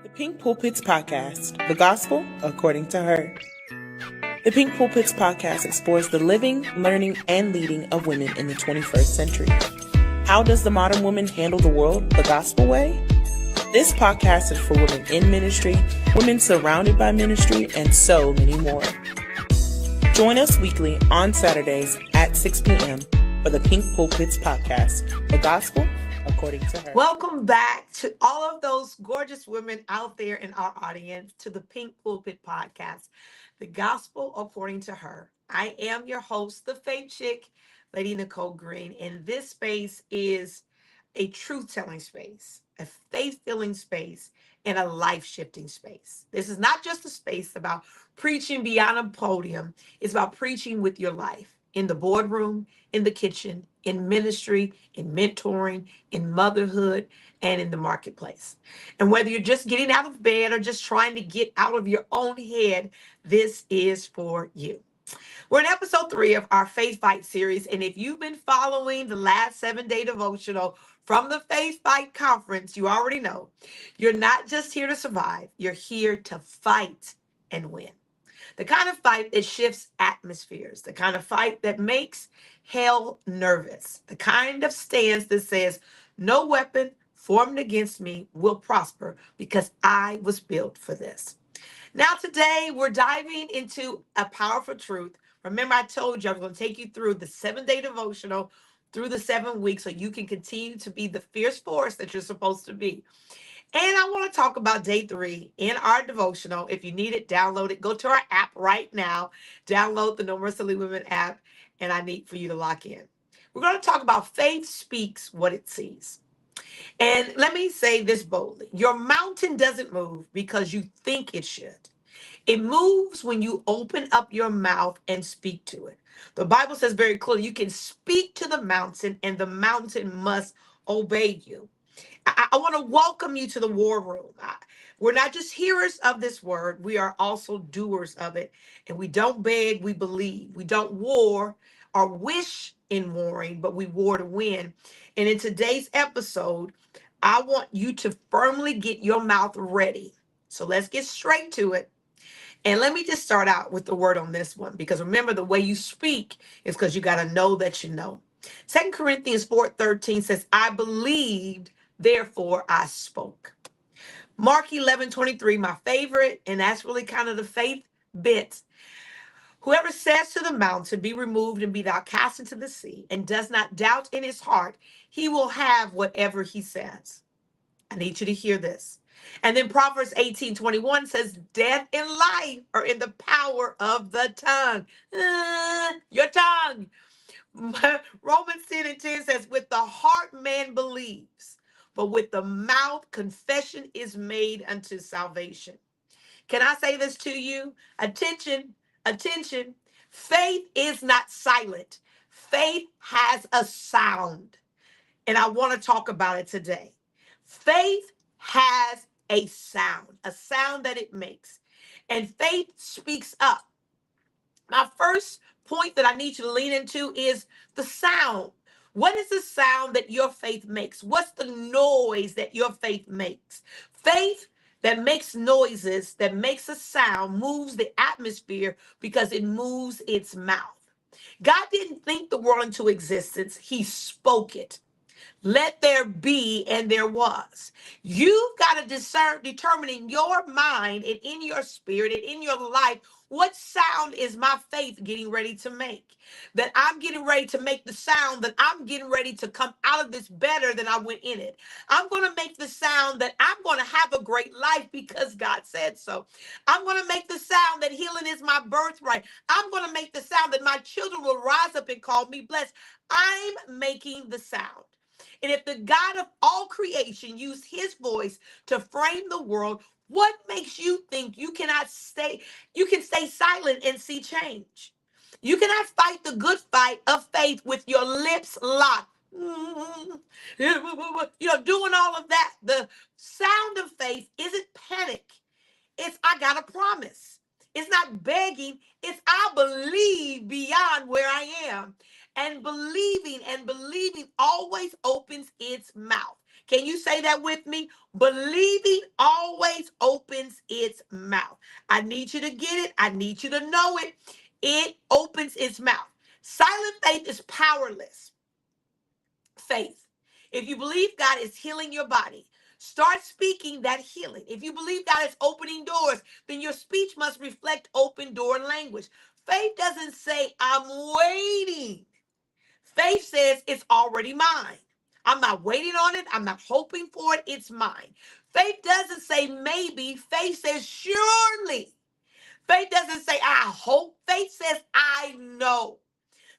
The Pink Pulpits Podcast, the gospel according to her. The Pink Pulpits Podcast explores the living, learning, and leading of women in the 21st century. How does the modern woman handle the world the gospel way? This podcast is for women in ministry, women surrounded by ministry, and so many more. Join us weekly on Saturdays at 6 p.m. for the Pink Pulpits Podcast, the gospel according to her. Welcome back to all of those gorgeous women out there in our audience to the Pink Pulpit Podcast, the gospel according to her. I am your host, the Faith Chick, Lady Nicole Green, and this space is a truth-telling space, a faith-filling space, and a life-shifting space. This is not just a space about preaching beyond a podium. It's about preaching with your life in the boardroom, in the kitchen, in ministry, in mentoring, in motherhood, and in the marketplace. And whether you're just getting out of bed or just trying to get out of your own head, this is for you. We're in episode 3 of our Faith Fight series. And if you've been following the last 7-day devotional from the Faith Fight conference, you already know you're not just here to survive, you're here to fight and win. The kind of fight that shifts atmospheres, the kind of fight that makes hell nervous, the kind of stance that says, no weapon formed against me will prosper because I was built for this. Now today we're diving into a powerful truth. Remember, I told you I was going to take you through the 7-day devotional through the 7 weeks so you can continue to be the fierce force that you're supposed to be. And I want to talk about day 3 in our devotional. If you need it, download it. Go to our app right now. Download the No More Silly Women app, and I need for you to lock in. We're going to talk about faith speaks what it sees. And let me say this boldly. Your mountain doesn't move because you think it should. It moves when you open up your mouth and speak to it. The Bible says very clearly, you can speak to the mountain and the mountain must obey you. I want to welcome you to the war room. We're not just hearers of this word, we are also doers of it. And we don't beg, we believe. We don't war or wish in warring, but we war to win. And in today's episode, I want you to firmly get your mouth ready. So let's get straight to it. And let me just start out with the word on this one, because remember, the way you speak is because you got to know that you know. 2 Corinthians 4:13 says, I believed, therefore I spoke. Mark 11:23, my favorite, and that's really kind of the faith bit. Whoever says to the mountain, be removed and be thou cast into the sea, and does not doubt in his heart, he will have whatever he says. I need you to hear this. And then Proverbs 18:21 says, death and life are in the power of the tongue. Your tongue. Romans 10:10 says, with the heart man believes, but with the mouth confession is made unto salvation. Can I say this to you? Attention, attention. Faith is not silent. Faith has a sound. And I want to talk about it today. Faith has a sound that it makes. And faith speaks up. My first point that I need you to lean into is the sound. What is the sound that your faith makes? What's the noise that your faith makes? Faith that makes noises, that makes a sound, moves the atmosphere because it moves its mouth. God didn't think the world into existence. He spoke it. Let there be, and there was. You've got to determine in your mind and in your spirit and in your life, what sound is my faith getting ready to make? That I'm getting ready to make the sound that I'm getting ready to come out of this better than I went in it. I'm going to make the sound that I'm going to have a great life because God said so. I'm going to make the sound that healing is my birthright. I'm going to make the sound that my children will rise up and call me blessed. I'm making the sound. And if the God of all creation used his voice to frame the world, what makes you think you can stay silent and see change? You cannot fight the good fight of faith with your lips locked. Doing all of that. The sound of faith isn't panic. It's I got a promise. It's not begging. It's I believe beyond where I am. And believing always opens its mouth. Can you say that with me? Believing always opens its mouth. I need you to get it. I need you to know it. It opens its mouth. Silent faith is powerless faith. If you believe God is healing your body, start speaking that healing. If you believe God is opening doors, then your speech must reflect open door language. Faith doesn't say, I'm waiting. Faith says it's already mine. I'm not waiting on it. I'm not hoping for it. It's mine. Faith doesn't say maybe. Faith says surely. Faith doesn't say I hope. Faith says I know.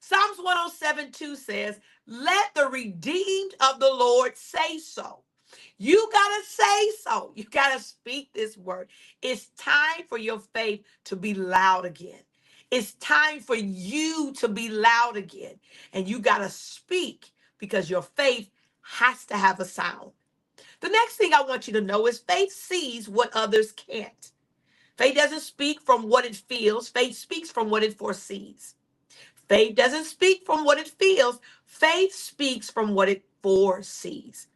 Psalms 107:2 says, let the redeemed of the Lord say so. You got to say so. You got to speak this word. It's time for your faith to be loud again. It's time for you to be loud again. And you got to speak because your faith has to have a sound. The next thing I want you to know is faith sees what others can't. Faith doesn't speak from what it feels. Faith speaks from what it foresees. Faith doesn't speak from what it feels. Faith speaks from what it foresees.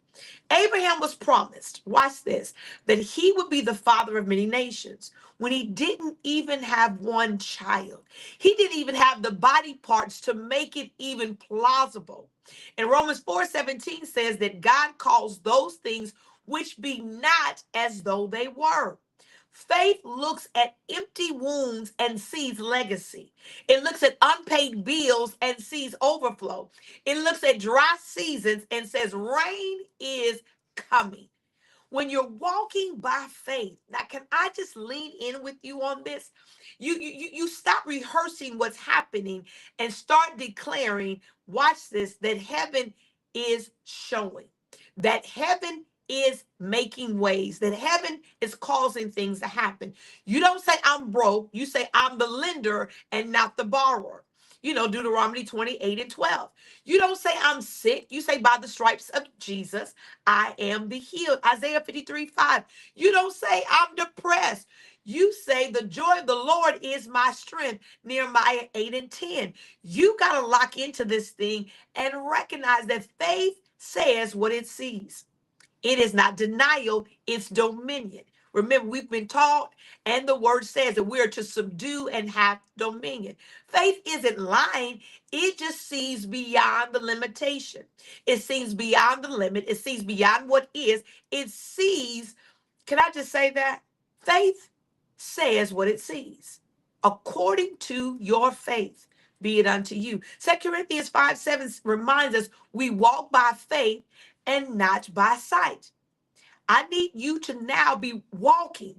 Abraham was promised, watch this, that he would be the father of many nations when he didn't even have one child. He didn't even have the body parts to make it even plausible. And Romans 4:17 says that God calls those things which be not as though they were. Faith looks at empty wounds and sees legacy. It looks at unpaid bills and sees overflow. It looks at dry seasons and says rain is coming. When you're walking by faith, now can I just lean in with you on this? You stop rehearsing what's happening and start declaring, watch this, that heaven is showing, that heaven is making ways, that heaven is causing things to happen. You don't say I'm broke, you say I'm the lender and not the borrower. Deuteronomy 28:12. You don't say I'm sick, you say by the stripes of Jesus I am the healed. Isaiah 53:5. You don't say I'm depressed. You say the joy of the Lord is my strength. Nehemiah 8:10. You got to lock into this thing and recognize that faith says what it sees. It is not denial, it's dominion. Remember, we've been taught, and the word says that we're to subdue and have dominion. Faith isn't lying, it just sees beyond the limitation. It sees beyond the limit, it sees beyond what is. It sees, can I just say that? Faith says what it sees. According to your faith, be it unto you. 2 Corinthians 5:7 reminds us we walk by faith and not by sight. I need you to now be walking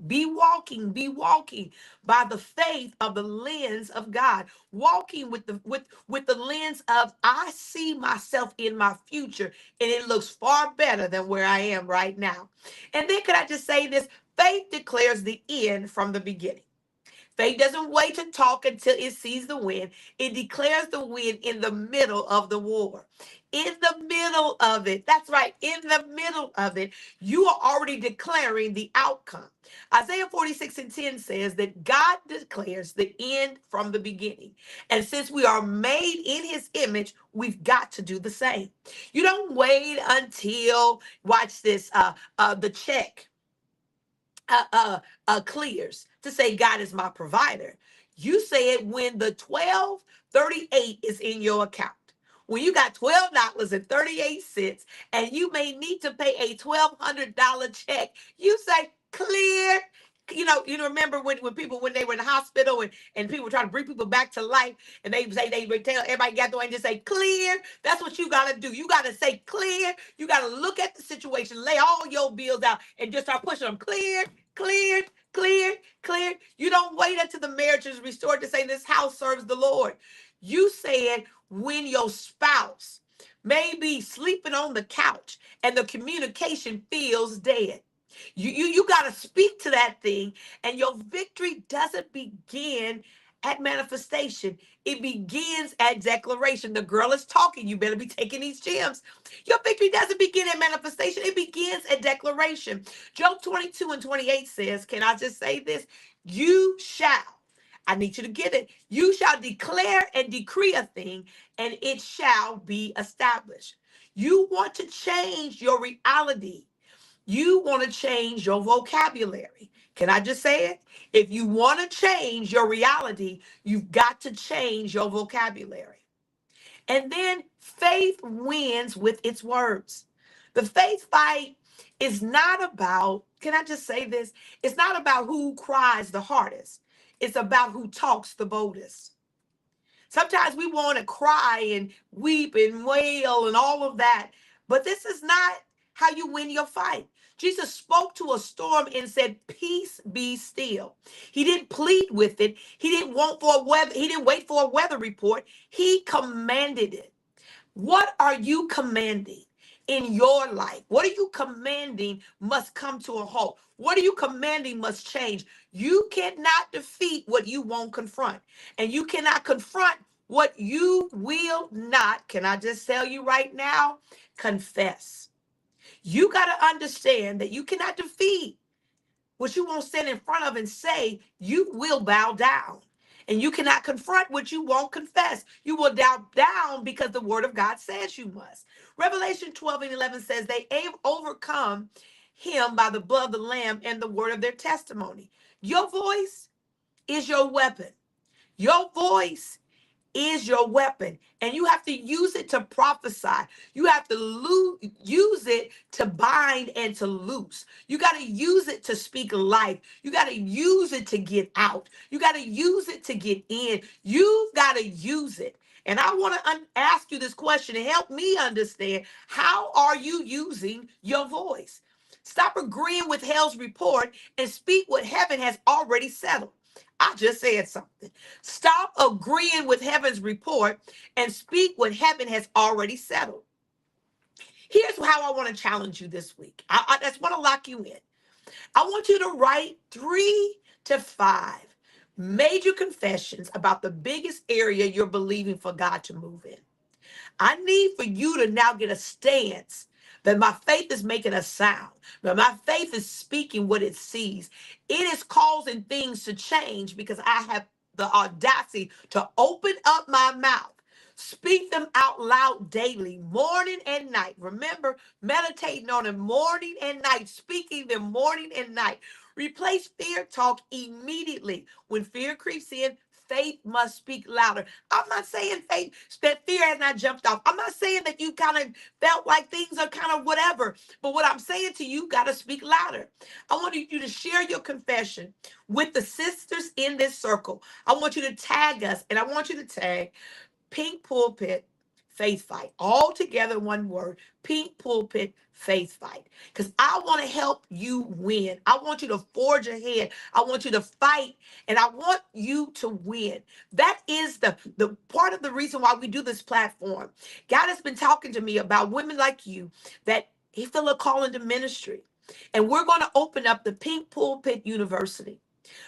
by the faith of the lens of God, walking with the lens of I see myself in my future and it looks far better than where I am right now. And then could I just say this? Faith declares the end from the beginning. Faith doesn't wait to talk until it sees the win. It declares the win in the middle of the war. In the middle of it, that's right, in the middle of it, you are already declaring the outcome. Isaiah 46:10 says that God declares the end from the beginning. And since we are made in his image, we've got to do the same. You don't wait until, watch this, the check clears to say God is my provider. You say it when the 1238 is in your account. When you got $12.38 and you may need to pay a $1,200 check, you say clear. You remember when they were in the hospital and people were trying to bring people back to life and they would tell everybody got there and just say clear. That's what you gotta do. You gotta say clear. You gotta look at the situation, lay all your bills out, and just start pushing them clear, clear, clear, clear. You don't wait until the marriage is restored to say this house serves the Lord. You say it when your spouse may be sleeping on the couch and the communication feels dead. You got to speak to that thing, and your victory doesn't begin at manifestation. It begins at declaration. The girl is talking. You better be taking these gems. Your victory doesn't begin at manifestation. It begins at declaration. Job 22:28 says, can I just say this? You shall. I need you to get it. You shall declare and decree a thing, and it shall be established. You want to change your reality. You want to change your vocabulary. Can I just say it? If you want to change your reality, you've got to change your vocabulary. And then faith wins with its words. The faith fight is not about, can I just say this? It's not about who cries the hardest. It's about who talks the boldest. Sometimes we want to cry and weep and wail and all of that. But this is not how you win your fight. Jesus spoke to a storm and said, "Peace, be still." He didn't plead with it. He didn't wait for a weather report. He commanded it. What are you commanding in your life? What are you commanding must come to a halt? What are you commanding must change? You cannot defeat what you won't confront. And you cannot confront what you will not, can I just tell you right now, confess. You got to understand that you cannot defeat what you won't stand in front of and say. You will bow down. And you cannot confront what you won't confess. You will bow down because the word of God says you must. Revelation 12:11 says they overcome him by the blood of the Lamb and the word of their testimony. Your voice is your weapon. Your voice is your weapon, and you have to use it to prophesy. You have to use it to bind and to loose. You got to use it to speak life. You got to use it to get out. You got to use it to get in. You've got to use it. And I want to ask you this question and help me understand, how are you using your voice? Stop agreeing with hell's report and speak what heaven has already settled. I just said something. Stop agreeing with heaven's report and speak what heaven has already settled. Here's how I want to challenge you this week. I just want to lock you in. I want you to write 3 to 5 major confessions about the biggest area you're believing for God to move in. I need for you to now get a stance that my faith is making a sound, that my faith is speaking what it sees. It is causing things to change because I have the audacity to open up my mouth. Speak them out loud daily, morning and night. Remember, meditating on them morning and night, speaking them morning and night. Replace fear talk immediately. When fear creeps in, faith must speak louder. I'm not saying faith, that fear has not jumped off. I'm not saying that you kind of felt like things are kind of whatever. But what I'm saying to you, got to speak louder. I want you to share your confession with the sisters in this circle. I want you to tag us, and I want you to tag Pink Pulpit Faith Fight. All together, one word, Pink Pulpit Faith Fight. Because I want to help you win. I want you to forge ahead. I want you to fight, and I want you to win. That is the part of the reason why we do this platform. God has been talking to me about women like you that he feel a call into ministry. And we're going to open up the Pink Pulpit University.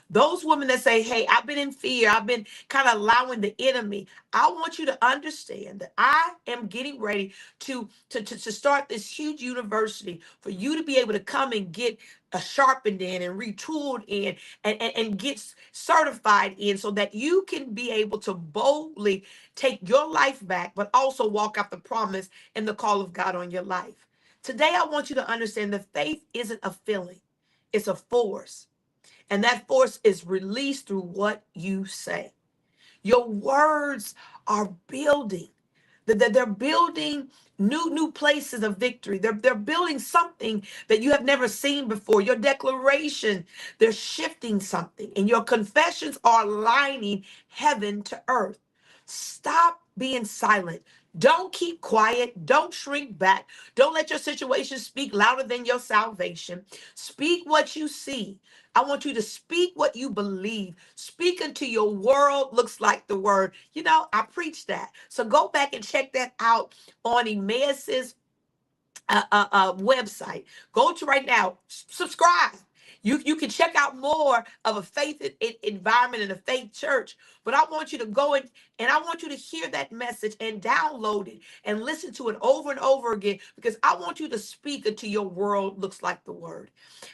Those women that say, "Hey, I've been in fear. I've been kind of allowing the enemy." I want you to understand that I am getting ready to start this huge university for you to be able to come and get sharpened in and retooled in and get certified in so that you can be able to boldly take your life back, but also walk out the promise and the call of God on your life. Today, I want you to understand that faith isn't a feeling. It's a force. And that force is released through what you say. Your words are building. They're building new places of victory. They're building something that you have never seen before. Your declaration, they're shifting something. And your confessions are aligning heaven to earth. Stop being silent. Don't keep quiet. Don't shrink back. Don't let your situation speak louder than your salvation. Speak what you see. I want you to speak what you believe. Speak until your world looks like the word. You know, I preach that. So go back and check that out on Emmaus's website. Go to right now. Subscribe. You can check out more of a faith environment in a faith church, but I want you to go and I want you to hear that message and download it and listen to it over and over again, because I want you to speak until your world looks like the word.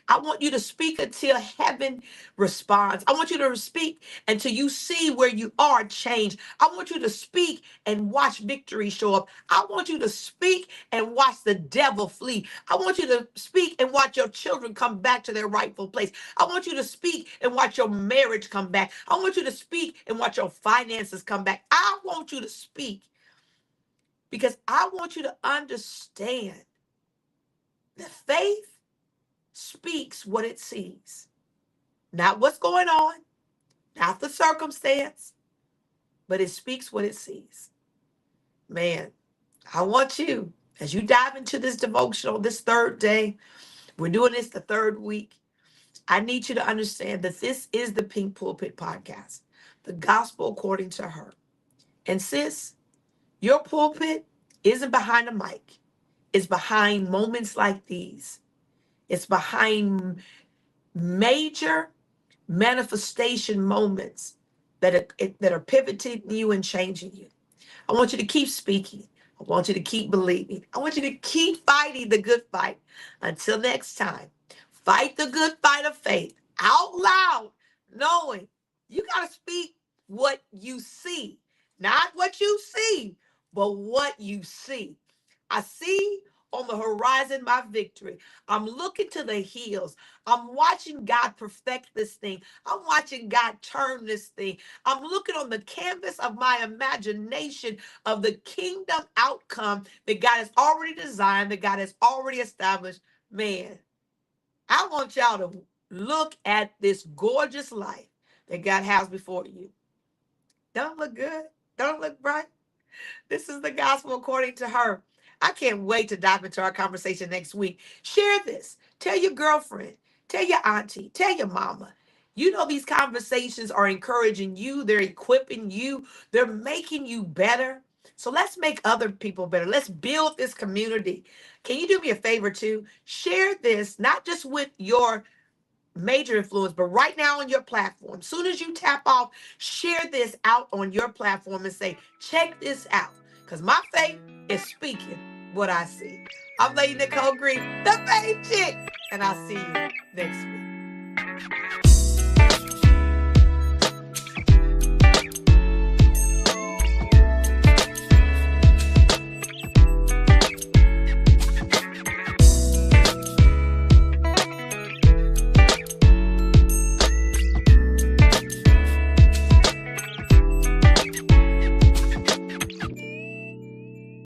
I want you to speak until heaven responds. I want you to speak until you see where you are change. I want you to speak and watch victory show up. I want you to speak and watch the devil flee. I want you to speak and watch your children come back to their rightful place. I want you to speak and watch your marriage come back. I want you to speak and watch your finances come back. I want you to speak because I want you to understand that faith speaks what it sees, not what's going on, not the circumstance, but it speaks what it sees. Man, I want you, as you dive into this devotional, this third day, we're doing this the third week. I need you to understand that this is the Pink Pulpit Podcast, the gospel according to her. And sis, your pulpit isn't behind a mic. It's behind moments like these. It's behind major manifestation moments that are pivoting you and changing you. I want you to keep speaking. I want you to keep believing. I want you to keep fighting the good fight. Until next time, fight the good fight of faith out loud, knowing you got to speak what you see, not what you see, but what you see. I see on the horizon my victory. I'm looking to the hills. I'm watching God perfect this thing. I'm watching God turn this thing. I'm looking on the canvas of my imagination of the kingdom outcome that God has already designed, that God has already established. Man, I want y'all to look at this gorgeous life that God has before you. Don't it look good? Don't it look bright? This is the gospel according to her. I can't wait to dive into our conversation next week. Share this. Tell your girlfriend. Tell your auntie. Tell your mama. You know these conversations are encouraging you. They're equipping you. They're making you better. So let's make other people better. Let's build this community. Can you do me a favor too? Share this, not just with your major influence, but right now on your platform. Soon as you tap off, share this out on your platform and say, check this out. Because my faith is speaking what I see. I'm Lady Nicole Green, the Faith Chick, and I'll see you next week.